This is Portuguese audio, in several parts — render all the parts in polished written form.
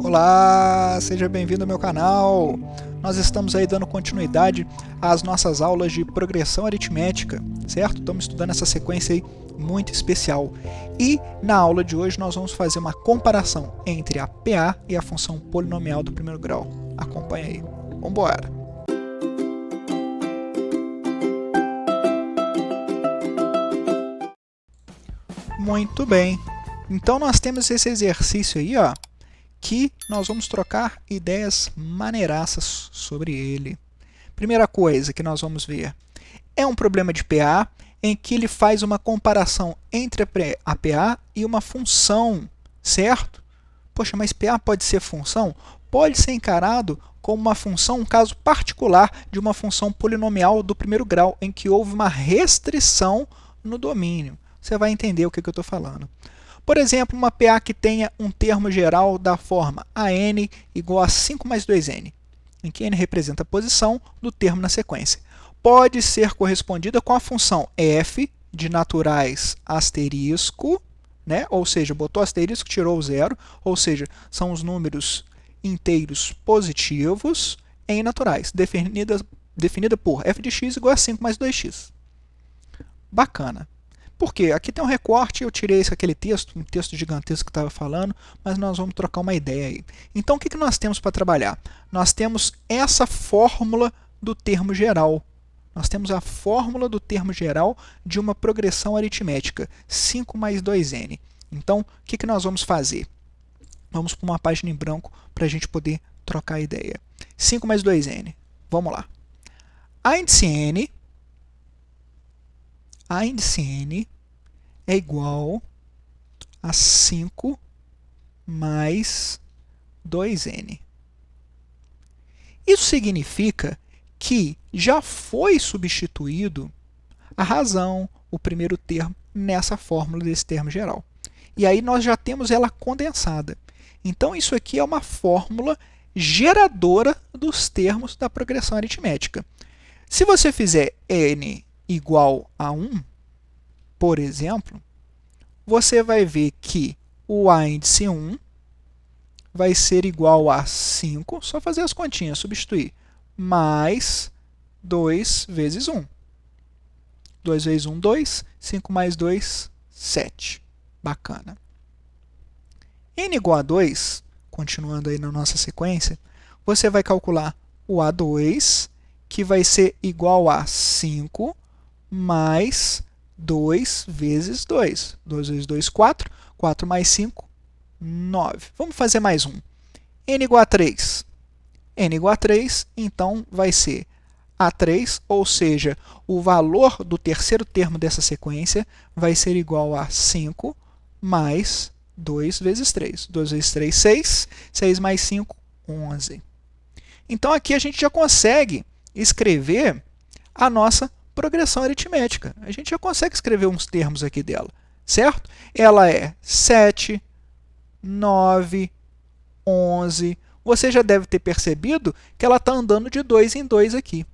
Olá, seja bem-vindo ao meu canal. Nós estamos aí dando continuidade às nossas aulas de progressão aritmética, certo? Estamos estudando essa sequência aí muito especial. E na aula de hoje nós vamos fazer uma comparação entre a PA e a função polinomial do primeiro grau. Acompanha aí. Vamos embora. Muito bem. Então nós temos esse exercício aí, ó, que nós vamos trocar ideias maneiraças sobre ele. Primeira coisa que nós vamos ver é um problema de PA em que ele faz uma comparação entre a PA e uma função, certo? Poxa, mas PA pode ser função? Pode ser encarado como uma função, um caso particular de uma função polinomial do primeiro grau, em que houve uma restrição no domínio. Você vai entender o que eu estou falando. Por exemplo, uma PA que tenha um termo geral da forma AN igual a 5 mais 2N, em que N representa a posição do termo na sequência. Pode ser correspondida com a função f de naturais asterisco, né? Ou seja, botou asterisco, tirou o zero, ou seja, são os números inteiros positivos em naturais, definida por f de x igual a 5 mais 2x. Bacana. Por quê? Aqui tem um recorte, eu tirei aquele texto, um texto gigantesco que estava falando, mas nós vamos trocar uma ideia aí. Então, o que nós temos para trabalhar? Nós temos essa fórmula do termo geral. Nós temos a fórmula do termo geral de uma progressão aritmética, 5 mais 2n. Então, o que nós vamos fazer? Vamos para uma página em branco para a gente poder trocar a ideia. 5 mais 2n. Vamos lá. A índice n é igual a 5 mais 2n. Isso significa que já foi substituído a razão, o primeiro termo, nessa fórmula desse termo geral. E aí nós já temos ela condensada. Então, isso aqui é uma fórmula geradora dos termos da progressão aritmética. Se você fizer n igual a 1, por exemplo, você vai ver que o A índice 1 vai ser igual a 5, só fazer as continhas, substituir, mais 2 vezes 1. 2 vezes 1, 2, 5 mais 2, 7. Bacana. N igual a 2, continuando aí na nossa sequência, você vai calcular o A2, que vai ser igual a 5 mais 2 vezes 2. 2 vezes 2, 4. 4 mais 5, 9. Vamos fazer mais um. N igual a 3. N igual a 3, então vai ser A3, ou seja, o valor do terceiro termo dessa sequência vai ser igual a 5 mais 2 vezes 3. 2 vezes 3, 6. 6 mais 5, 11. Então, aqui a gente já consegue escrever a nossa progressão aritmética. A gente já consegue escrever uns termos aqui dela, certo? Ela é 7, 9, 11. Você já deve ter percebido que ela está andando de 2 em 2 aqui,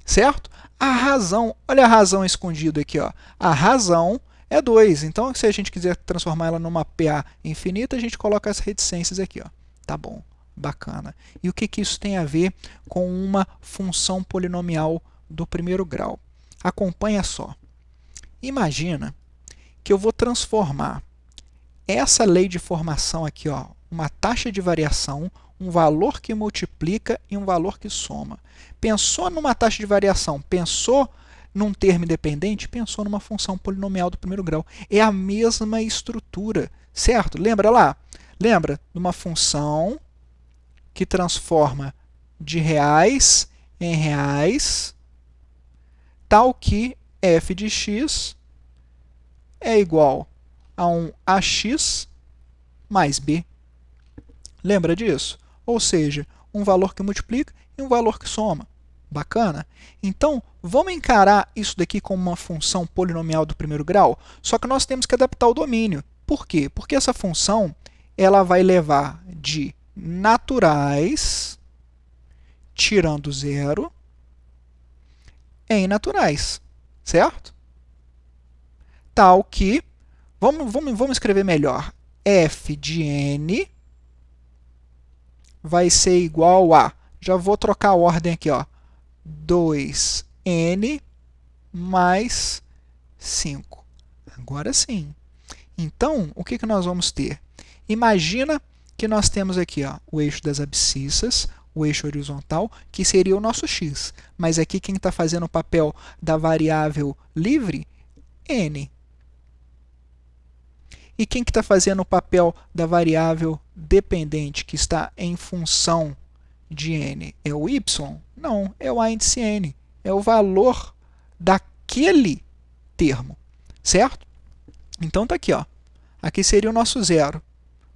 certo? A razão, olha a razão escondida aqui, ó. A razão é 2. Então, se a gente quiser transformar ela numa PA infinita, a gente coloca as reticências aqui, ó. Tá bom, bacana. E o que isso tem a ver com uma função polinomial do primeiro grau? Acompanha só. Imagina que eu vou transformar essa lei de formação aqui, ó, uma taxa de variação, um valor que multiplica e um valor que soma. Pensou numa taxa de variação? Pensou num termo independente? Pensou numa função polinomial do primeiro grau. É a mesma estrutura, certo? Lembra lá? Lembra de uma função que transforma de reais em reais, tal que f de x é igual a um ax mais b. Lembra disso? Ou seja, um valor que multiplica e um valor que soma. Bacana? Então, vamos encarar isso daqui como uma função polinomial do primeiro grau, só que nós temos que adaptar o domínio. Por quê? Porque essa função ela vai levar de naturais, tirando zero, em naturais, certo? Tal que, vamos escrever melhor, f de n vai ser igual a, já vou trocar a ordem aqui, ó, 2n mais 5. Agora sim. Então, o que nós vamos ter? Imagina que nós temos aqui, ó, o eixo das abscissas, o eixo horizontal, que seria o nosso x. Mas aqui quem está fazendo o papel da variável livre? N. E quem que está fazendo o papel da variável dependente, que está em função de n? É o y? Não, é o índice n. É o valor daquele termo, certo? Então, está aqui, ó. Aqui seria o nosso zero.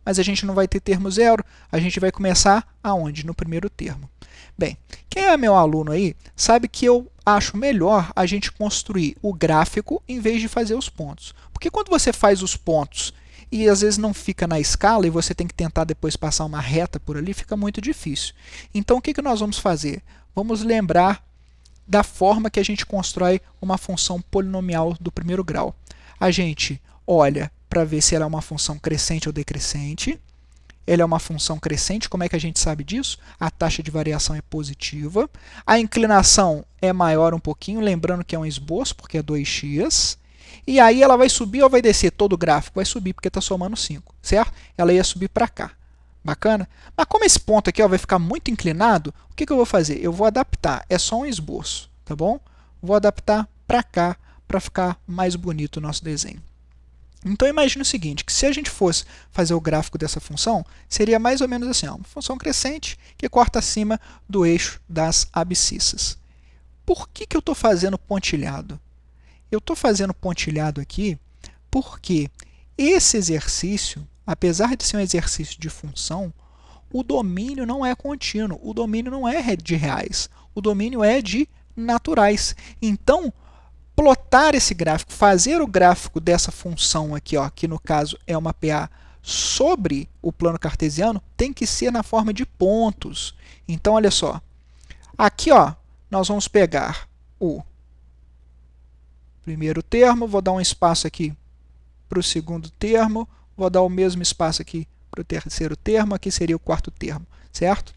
Mas a gente não vai ter termo zero, a gente vai começar aonde? No primeiro termo. Bem, quem é meu aluno aí sabe que eu acho melhor a gente construir o gráfico em vez de fazer os pontos. Porque quando você faz os pontos e às vezes não fica na escala e você tem que tentar depois passar uma reta por ali, fica muito difícil. Então, o que nós vamos fazer? Vamos lembrar da forma que a gente constrói uma função polinomial do primeiro grau. A gente olha para ver se ela é uma função crescente ou decrescente. Ela é uma função crescente, como é que a gente sabe disso? A taxa de variação é positiva. A inclinação é maior um pouquinho, lembrando que é um esboço, porque é 2x. E aí ela vai subir ou vai descer? Todo o gráfico vai subir, porque está somando 5, certo? Ela ia subir para cá. Bacana? Mas como esse ponto aqui ó, vai ficar muito inclinado, o que eu vou fazer? Eu vou adaptar, é só um esboço, tá bom? Vou adaptar para cá, para ficar mais bonito o nosso desenho. Então, imagine o seguinte, que se a gente fosse fazer o gráfico dessa função, seria mais ou menos assim, ó, uma função crescente que corta acima do eixo das abscissas. Por que eu estou fazendo pontilhado? Eu estou fazendo pontilhado aqui porque esse exercício, apesar de ser um exercício de função, o domínio não é contínuo, o domínio não é de reais, o domínio é de naturais. Então, plotar esse gráfico, fazer o gráfico dessa função aqui, ó, que no caso é uma PA, sobre o plano cartesiano, tem que ser na forma de pontos. Então, olha só. Aqui, ó, nós vamos pegar o primeiro termo, vou dar um espaço aqui para o segundo termo, vou dar o mesmo espaço aqui para o terceiro termo, aqui seria o quarto termo, certo?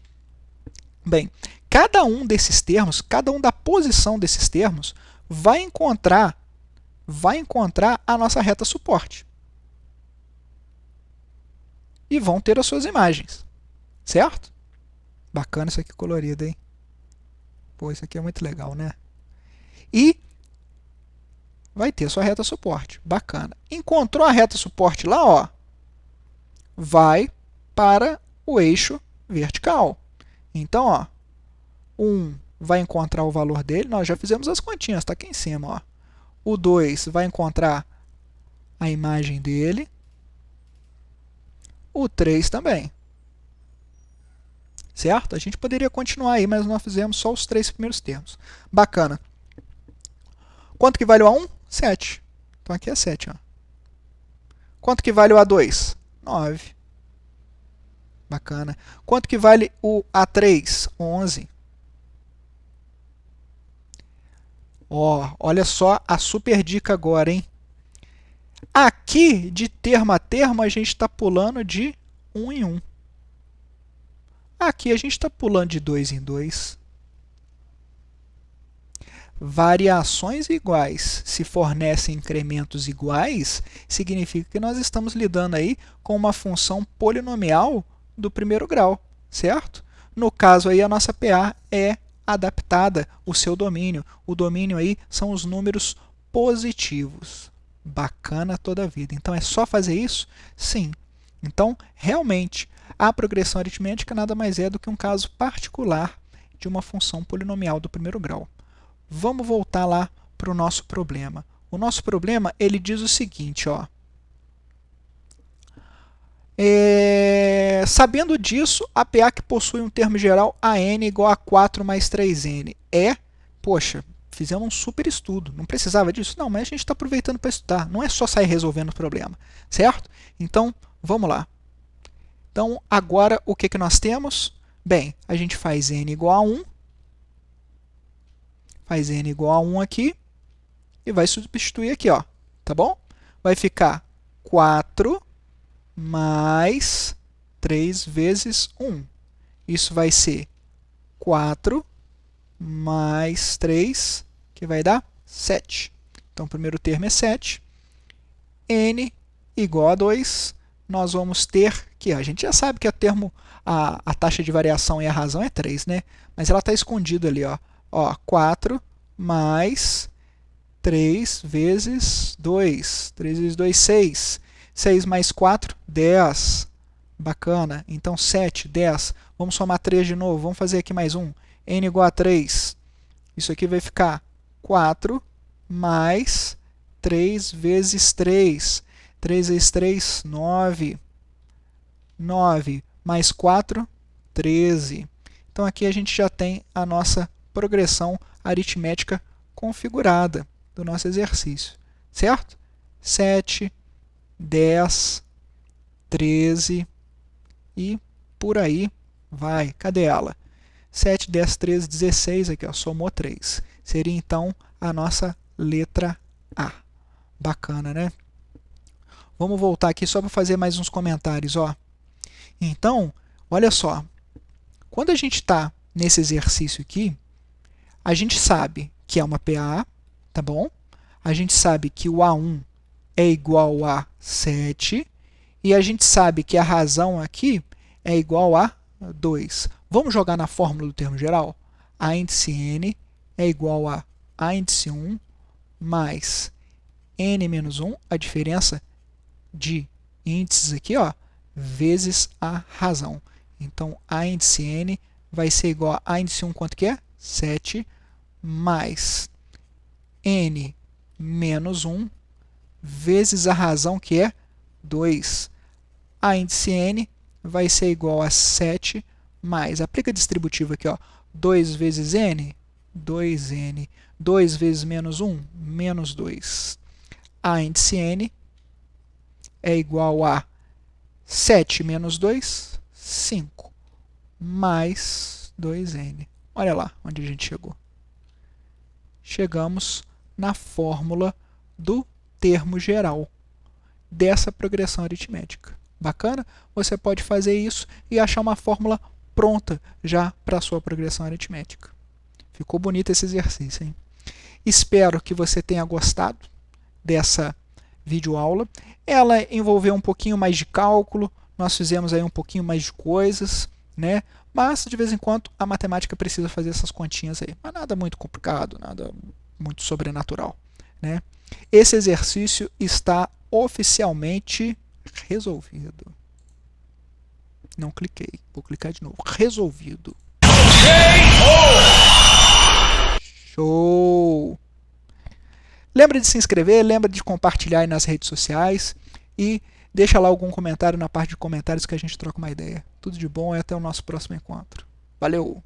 Bem, cada um desses termos, cada um da posição desses termos, vai encontrar a nossa reta suporte. E vão ter as suas imagens, certo? Bacana isso aqui colorido, hein? Pô, isso aqui é muito legal, né? E vai ter a sua reta suporte. Bacana. Encontrou a reta suporte lá, ó, vai para o eixo vertical. Então, ó, 1 vai encontrar o valor dele, nós já fizemos as continhas, está aqui em cima. Ó. O 2 vai encontrar a imagem dele. O 3 também. Certo? A gente poderia continuar aí, mas nós fizemos só os 3 primeiros termos. Bacana. Quanto que vale o A1? 7. Então aqui é 7. Ó. Quanto que vale o A2? 9. Bacana. Quanto que vale o A3? 11. Ó, olha só a super dica agora, hein? Aqui, de termo a termo, a gente está pulando de 1 em 1. Aqui a gente está pulando de 2 em 2. Variações iguais, se fornecem incrementos iguais, significa que nós estamos lidando aí com uma função polinomial do primeiro grau, certo? No caso aí, a nossa PA é adaptada, o seu domínio. O domínio aí são os números positivos. Bacana toda a vida. Então, é só fazer isso? Sim. Então, realmente, a progressão aritmética nada mais é do que um caso particular de uma função polinomial do primeiro grau. Vamos voltar lá para o nosso problema. O nosso problema, ele diz o seguinte, ó. Sabendo disso, a PA que possui um termo geral AN igual a 4 mais 3N poxa, fizemos um super estudo, não precisava disso? Não, mas a gente está aproveitando para estudar, não é só sair resolvendo o problema, certo? Então, vamos lá. Então, agora, o que nós temos? Bem, a gente faz N igual a 1, faz N igual a 1 aqui, e vai substituir aqui, ó, tá bom? Vai ficar 4 mais 3 vezes 1. Isso vai ser 4 mais 3, que vai dar 7. Então, o primeiro termo é 7. N igual a 2. Nós vamos ter que, a gente já sabe que a taxa de variação e a razão é 3, né? Mas ela está escondida ali, ó. 4 mais 3 vezes 2. 3 vezes 2, 6. 6 mais 4, 10. Bacana. Então, 7, 10. Vamos somar 3 de novo. Vamos fazer aqui mais um. N igual a 3. Isso aqui vai ficar 4 mais 3 vezes 3. 3 vezes 3, 9. 9 mais 4, 13. Então, aqui a gente já tem a nossa progressão aritmética configurada do nosso exercício, certo? 7, 10, 13 e por aí vai. Cadê ela? 7, 10, 13, 16, aqui, ó, somou 3. Seria, então, a nossa letra A. Bacana, né? Vamos voltar aqui só para fazer mais uns comentários, ó. Então, olha só. Quando a gente está nesse exercício aqui, a gente sabe que é uma PA, tá bom? A gente sabe que o A1 é igual a 7 e a gente sabe que a razão aqui é igual a 2. Vamos jogar na fórmula do termo geral? A índice n é igual a índice 1 mais n menos 1, a diferença de índices aqui, ó, vezes a razão. Então, a índice n vai ser igual a índice 1, quanto que é? 7, mais n menos 1, vezes a razão, que é 2. A índice n vai ser igual a 7, mais, aplica distributivo aqui, ó, 2 vezes n, 2n. 2 vezes menos 1, menos 2. A índice n é igual a 7 menos 2, 5, mais 2n. Olha lá onde a gente chegou. Chegamos na fórmula do termo geral dessa progressão aritmética. Bacana? Você pode fazer isso e achar uma fórmula pronta já para a sua progressão aritmética. Ficou bonito esse exercício, hein? Espero que você tenha gostado dessa videoaula. Ela envolveu um pouquinho mais de cálculo, nós fizemos aí um pouquinho mais de coisas, né? Mas, de vez em quando, a matemática precisa fazer essas continhas aí. Mas nada muito complicado, nada muito sobrenatural, né? Esse exercício está oficialmente resolvido. Não cliquei, vou clicar de novo. Resolvido. Show! Lembra de se inscrever, lembra de compartilhar aí nas redes sociais e deixa lá algum comentário na parte de comentários que a gente troca uma ideia. Tudo de bom e até o nosso próximo encontro. Valeu!